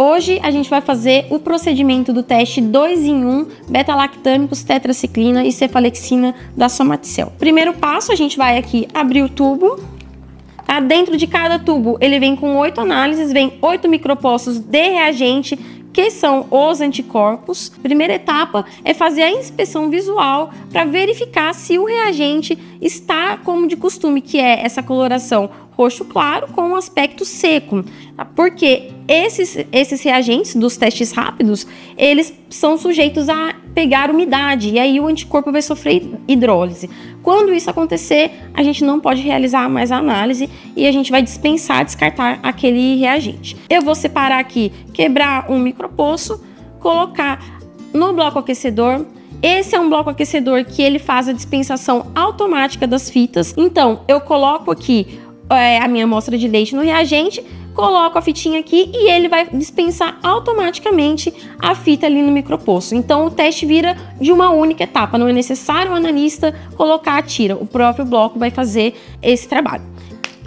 Hoje a gente vai fazer o procedimento do teste 2 em 1 beta-lactâmicos, tetraciclina e cefalexina da Somaticel. Primeiro passo, a gente vai aqui abrir o tubo. Tá? Dentro de cada tubo ele vem com 8 análises, vem 8 micropostos de reagente, que são os anticorpos. Primeira etapa é fazer a inspeção visual para verificar se o reagente está como de costume, que é essa coloração roxo claro com um aspecto seco, tá? Porque esses reagentes dos testes rápidos, eles são sujeitos a pegar umidade e aí o anticorpo vai sofrer hidrólise. Quando isso acontecer, a gente não pode realizar mais a análise e a gente vai descartar aquele reagente. Eu vou separar aqui, quebrar um micropoço, colocar no bloco aquecedor. Esse é um bloco aquecedor que ele faz a dispensação automática das fitas. Então, eu coloco aqui a minha amostra de leite no reagente, coloco a fitinha aqui e ele vai dispensar automaticamente a fita ali no micropoço. Então o teste vira de uma única etapa, não é necessário o analista colocar a tira, o próprio bloco vai fazer esse trabalho.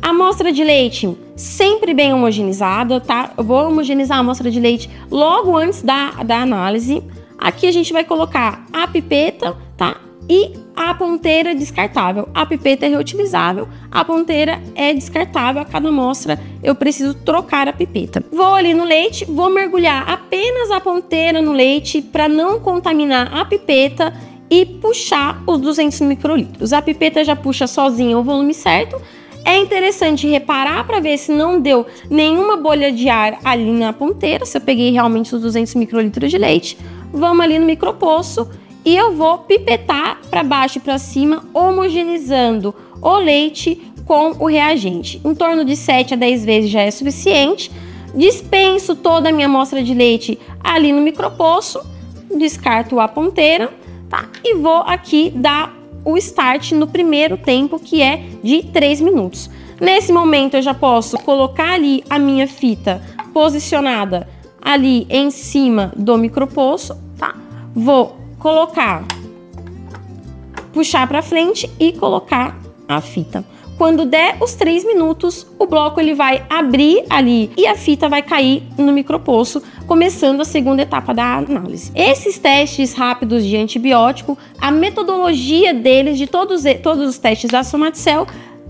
A amostra de leite sempre bem homogeneizada, tá? Eu vou homogeneizar a amostra de leite logo antes da análise. Aqui a gente vai colocar a pipeta, tá? E a ponteira descartável. A pipeta é reutilizável, a ponteira é descartável. A cada amostra eu preciso trocar a pipeta. Vou ali no leite, vou mergulhar apenas a ponteira no leite para não contaminar a pipeta e puxar os 200 microlitros. A pipeta já puxa sozinha o volume certo. É interessante reparar para ver se não deu nenhuma bolha de ar ali na ponteira, se eu peguei realmente os 200 microlitros de leite. Vamos ali no micropoço e eu vou pipetar para baixo e para cima, homogeneizando o leite com o reagente. Em torno de 7 a 10 vezes já é suficiente. Dispenso toda a minha amostra de leite ali no micropoço, descarto a ponteira, tá? E vou aqui dar o start no primeiro tempo, que é de 3 minutos. Nesse momento eu já posso colocar ali a minha fita posicionada ali em cima do micropoço, tá? Vou colocar, puxar para frente e colocar a fita. Quando der os 3 minutos, o bloco ele vai abrir ali e a fita vai cair no micropoço, começando a segunda etapa da análise. Esses testes rápidos de antibiótico, a metodologia deles, de todos os testes da Somaticel,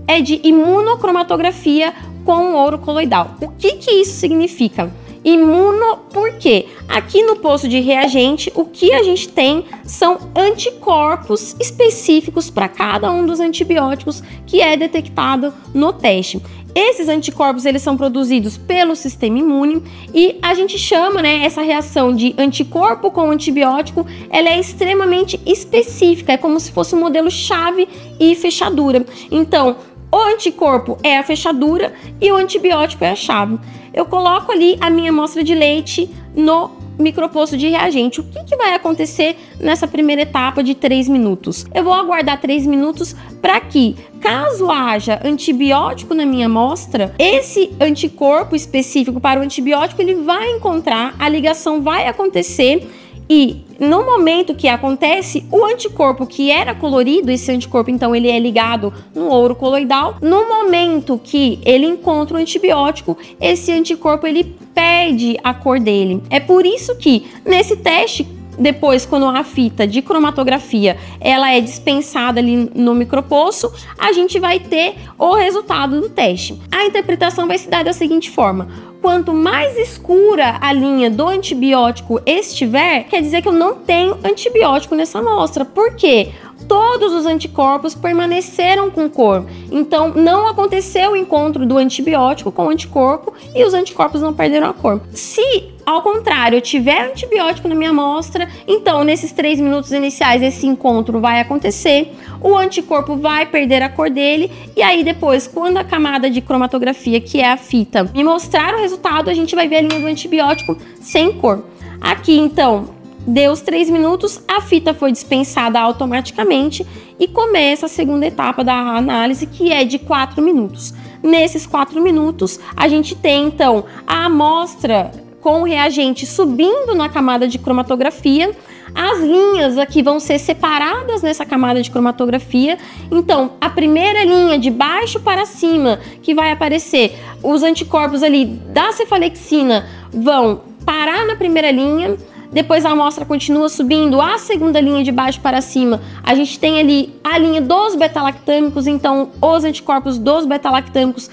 é de imunocromatografia com ouro coloidal. O que isso significa? Imuno, porque aqui no posto de reagente, o que a gente tem são anticorpos específicos para cada um dos antibióticos que é detectado no teste. Esses anticorpos, eles são produzidos pelo sistema imune e a gente chama, né, essa reação de anticorpo com antibiótico, ela é extremamente específica, é como se fosse um modelo chave e fechadura. Então, o anticorpo é a fechadura e o antibiótico é a chave. Eu coloco ali a minha amostra de leite no microposto de reagente. O que vai acontecer nessa primeira etapa de 3 minutos? Eu vou aguardar 3 minutos para que, caso haja antibiótico na minha amostra, esse anticorpo específico para o antibiótico, ele vai encontrar, a ligação vai acontecer e no momento que acontece, o anticorpo que era colorido, esse anticorpo então ele é ligado no ouro coloidal, no momento que ele encontra o antibiótico, esse anticorpo ele perde a cor dele. É por isso que nesse teste, depois quando a fita de cromatografia ela é dispensada ali no micropoço, a gente vai ter o resultado do teste. A interpretação vai se dar da seguinte forma: quanto mais escura a linha do antibiótico estiver, quer dizer que eu não tenho antibiótico nessa amostra. Por quê? Todos os anticorpos permaneceram com cor. Então, não aconteceu o encontro do antibiótico com o anticorpo e os anticorpos não perderam a cor. Se, ao contrário, eu tiver antibiótico na minha amostra, então, nesses 3 minutos iniciais, esse encontro vai acontecer, o anticorpo vai perder a cor dele, e aí depois, quando a camada de cromatografia, que é a fita, me mostrar o resultado, a gente vai ver a linha do antibiótico sem cor. Aqui, então, deu os 3 minutos, a fita foi dispensada automaticamente e começa a segunda etapa da análise, que é de 4 minutos. Nesses 4 minutos, a gente tem, então, a amostra com o reagente subindo na camada de cromatografia. As linhas aqui vão ser separadas nessa camada de cromatografia. Então, a primeira linha de baixo para cima, que vai aparecer os anticorpos ali da cefalexina, vão parar na primeira linha, depois a amostra continua subindo a segunda linha de baixo para cima, a gente tem ali a linha dos beta-lactâmicos, então os anticorpos dos beta-lactâmicos,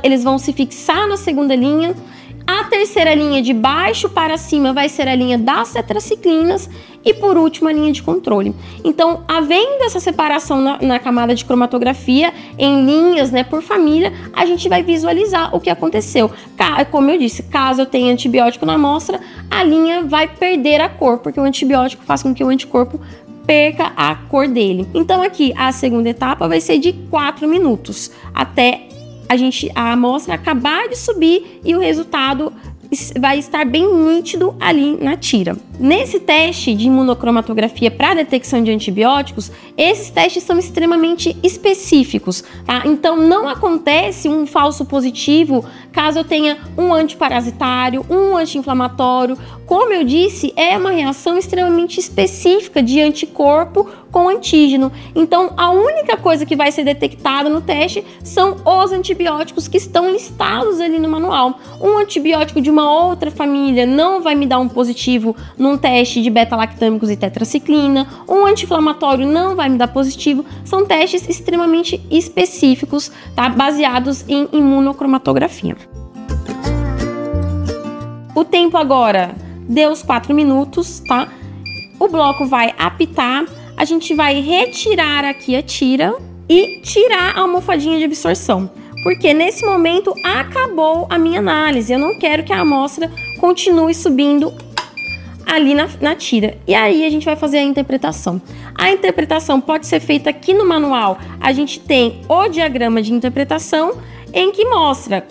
eles vão se fixar na segunda linha. A terceira linha de baixo para cima vai ser a linha das tetraciclinas e, por último, a linha de controle. Então, havendo essa separação na camada de cromatografia, em linhas, né, por família, a gente vai visualizar o que aconteceu. Como eu disse, caso eu tenha antibiótico na amostra, a linha vai perder a cor, porque o antibiótico faz com que o anticorpo perca a cor dele. Então, aqui, a segunda etapa vai ser de 4 minutos, até a amostra acabar de subir e o resultado vai estar bem nítido ali na tira. Nesse teste de imunocromatografia para detecção de antibióticos, esses testes são extremamente específicos, tá? Então não acontece um falso positivo caso eu tenha um antiparasitário, um anti-inflamatório. Como eu disse, é uma reação extremamente específica de anticorpo com antígeno. Então a única coisa que vai ser detectada no teste são os antibióticos que estão listados ali no manual. Um antibiótico de uma outra família não vai me dar um positivo num teste de beta-lactâmicos e tetraciclina, um anti-inflamatório não vai me dar positivo. São testes extremamente específicos, tá? Baseados em imunocromatografia. O tempo agora deu os 4 minutos, tá? O bloco vai apitar, a gente vai retirar aqui a tira e tirar a almofadinha de absorção, porque nesse momento acabou a minha análise, eu não quero que a amostra continue subindo ali na tira. E aí a gente vai fazer a interpretação. A interpretação pode ser feita aqui no manual. A gente tem o diagrama de interpretação em que mostra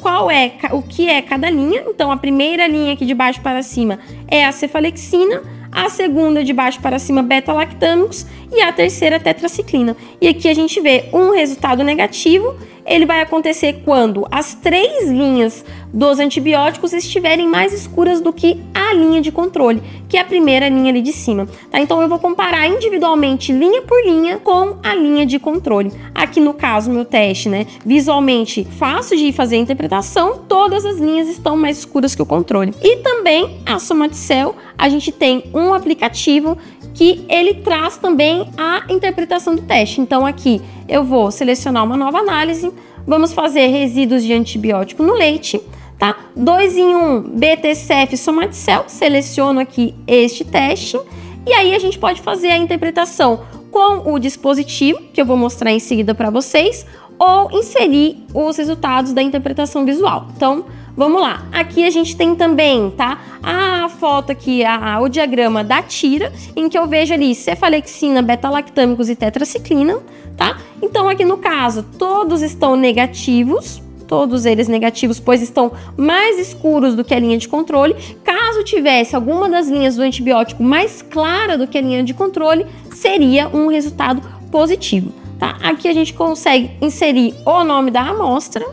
o que é cada linha. Então a primeira linha aqui de baixo para cima é a cefalexina, a segunda de baixo para cima beta-lactâmicos e a terceira tetraciclina. E aqui a gente vê um resultado negativo. Ele vai acontecer quando as 3 linhas dos antibióticos estiverem mais escuras do que a linha de controle, que é a primeira linha ali de cima, tá? Então eu vou comparar individualmente linha por linha com a linha de controle. Aqui no caso, meu teste, né, visualmente fácil de fazer a interpretação, todas as linhas estão mais escuras que o controle. E também a Somaticel, a gente tem um aplicativo que ele traz também a interpretação do teste. Então aqui eu vou selecionar uma nova análise, vamos fazer resíduos de antibiótico no leite, tá? 2 em 1 BTCF Somaticel, seleciono aqui este teste e aí a gente pode fazer a interpretação com o dispositivo, que eu vou mostrar em seguida para vocês, ou inserir os resultados da interpretação visual. Então, vamos lá. Aqui a gente tem também, tá? A foto aqui, o diagrama da tira, em que eu vejo ali cefalexina, beta-lactâmicos e tetraciclina, tá? Então, aqui no caso, todos estão negativos, todos eles negativos, pois estão mais escuros do que a linha de controle. Caso tivesse alguma das linhas do antibiótico mais clara do que a linha de controle, seria um resultado positivo, tá? Aqui a gente consegue inserir o nome da amostra,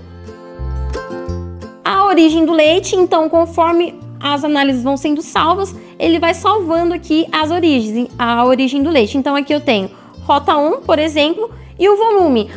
a origem do leite. Então, conforme as análises vão sendo salvas, ele vai salvando aqui a origem do leite. Então, aqui eu tenho rota 1, por exemplo, e o volume.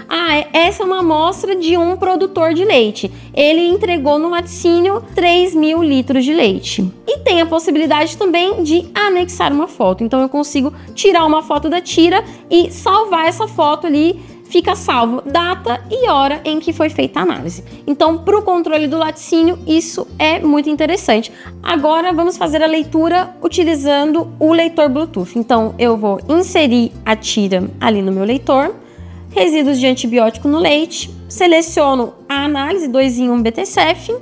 Essa é uma amostra de um produtor de leite. Ele entregou no laticínio 3.000 litros de leite. E tem a possibilidade também de anexar uma foto. Então, eu consigo tirar uma foto da tira e salvar essa foto ali. Fica salvo data e hora em que foi feita a análise. Então, para o controle do laticínio, isso é muito interessante. Agora, vamos fazer a leitura utilizando o leitor Bluetooth. Então, eu vou inserir a tira ali no meu leitor, resíduos de antibiótico no leite, seleciono a análise 2 em 1 BTCF,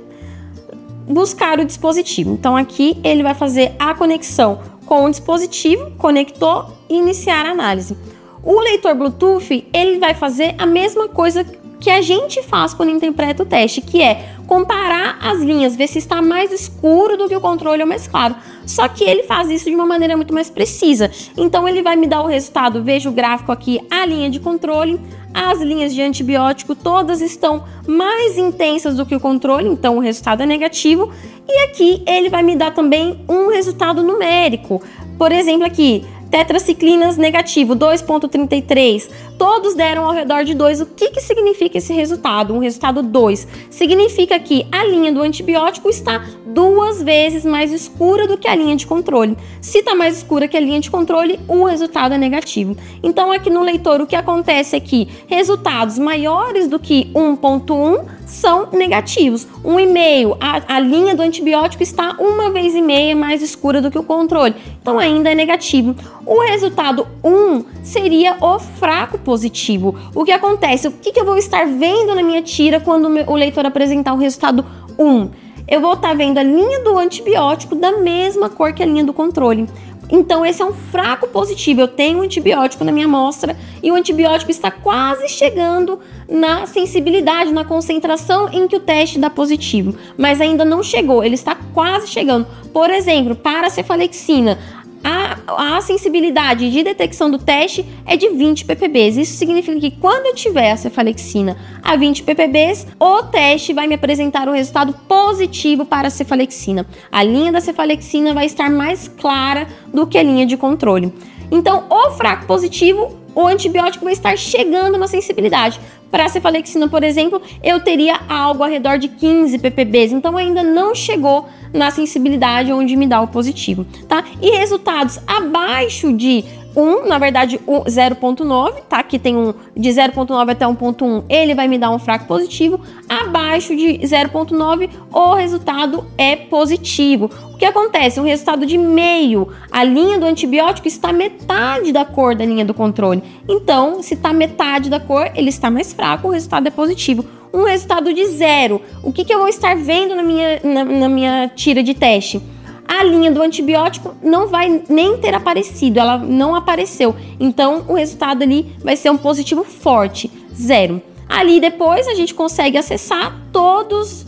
buscar o dispositivo. Então, aqui ele vai fazer a conexão com o dispositivo, conectou e iniciar a análise. O leitor Bluetooth, ele vai fazer a mesma coisa que a gente faz quando interpreta o teste, que é comparar as linhas, ver se está mais escuro do que o controle ou mais claro. Só que ele faz isso de uma maneira muito mais precisa. Então, ele vai me dar o resultado. Veja o gráfico aqui, a linha de controle, as linhas de antibiótico, todas estão mais intensas do que o controle, então o resultado é negativo. E aqui ele vai me dar também um resultado numérico. Por exemplo, aqui, Tetraciclinas negativo, 2,33. Todos deram ao redor de 2. O que significa esse resultado? Um resultado 2. Significa que a linha do antibiótico está 2 vezes mais escura do que a linha de controle. Se está mais escura que a linha de controle, o resultado é negativo. Então, aqui no leitor, o que acontece é que resultados maiores do que 1,1 são negativos. 1,5, a linha do antibiótico está 1,5 vezes mais escura do que o controle. Então, ainda é negativo. O resultado 1 seria o fraco positivo. O que acontece? O que eu vou estar vendo na minha tira quando o leitor apresentar o resultado 1? Eu vou estar vendo a linha do antibiótico da mesma cor que a linha do controle. Então, esse é um fraco positivo. Eu tenho um antibiótico na minha amostra e o antibiótico está quase chegando na sensibilidade, na concentração em que o teste dá positivo. Mas ainda não chegou, ele está quase chegando. Por exemplo, para a cefalexina, a sensibilidade de detecção do teste é de 20 ppb. Isso significa que quando eu tiver a cefalexina a 20 ppb, o teste vai me apresentar o resultado positivo para a cefalexina. A linha da cefalexina vai estar mais clara do que a linha de controle. Então, o fraco positivo, o antibiótico vai estar chegando na sensibilidade. Para a cefalexina, por exemplo, eu teria algo ao redor de 15 ppb, então ainda não chegou na sensibilidade onde me dá o positivo, tá? E resultados abaixo de 1, na verdade 0,9, tá? Aqui tem um de 0,9 até 1,1, ele vai me dar um fraco positivo. Abaixo de 0,9, o resultado é positivo. O que acontece? Um resultado de meio, a linha do antibiótico está metade da cor da linha do controle. Então, se está metade da cor, ele está mais fraco, o resultado é positivo. Um resultado de 0, o que eu vou estar vendo na minha tira de teste? A linha do antibiótico não vai nem ter aparecido, ela não apareceu. Então, o resultado ali vai ser um positivo forte, 0. Ali depois a gente consegue acessar todas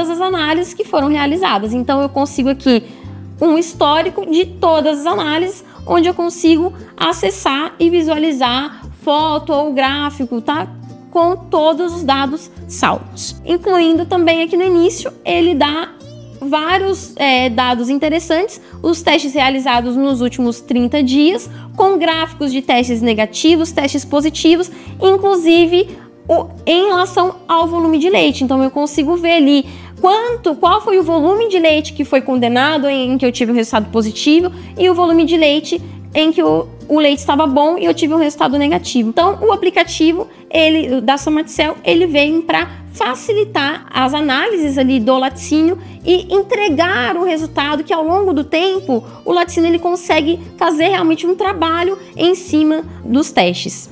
as análises que foram realizadas. Então, eu consigo aqui um histórico de todas as análises, onde eu consigo acessar e visualizar foto ou gráfico, tá? Com todos os dados salvos. Incluindo também aqui no início, ele dá vários dados interessantes, os testes realizados nos últimos 30 dias, com gráficos de testes negativos, testes positivos, inclusive em relação ao volume de leite. Então, eu consigo ver ali qual foi o volume de leite que foi condenado, em que eu tive um resultado positivo, e o volume de leite em que o leite estava bom e eu tive um resultado negativo. Então, o aplicativo da Somaticel, ele vem para facilitar as análises ali do laticínio e entregar o resultado que, ao longo do tempo, o laticínio ele consegue fazer realmente um trabalho em cima dos testes.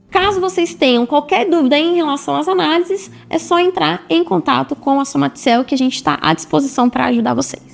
Caso vocês tenham qualquer dúvida em relação às análises, é só entrar em contato com a Somaticel, que a gente está à disposição para ajudar vocês.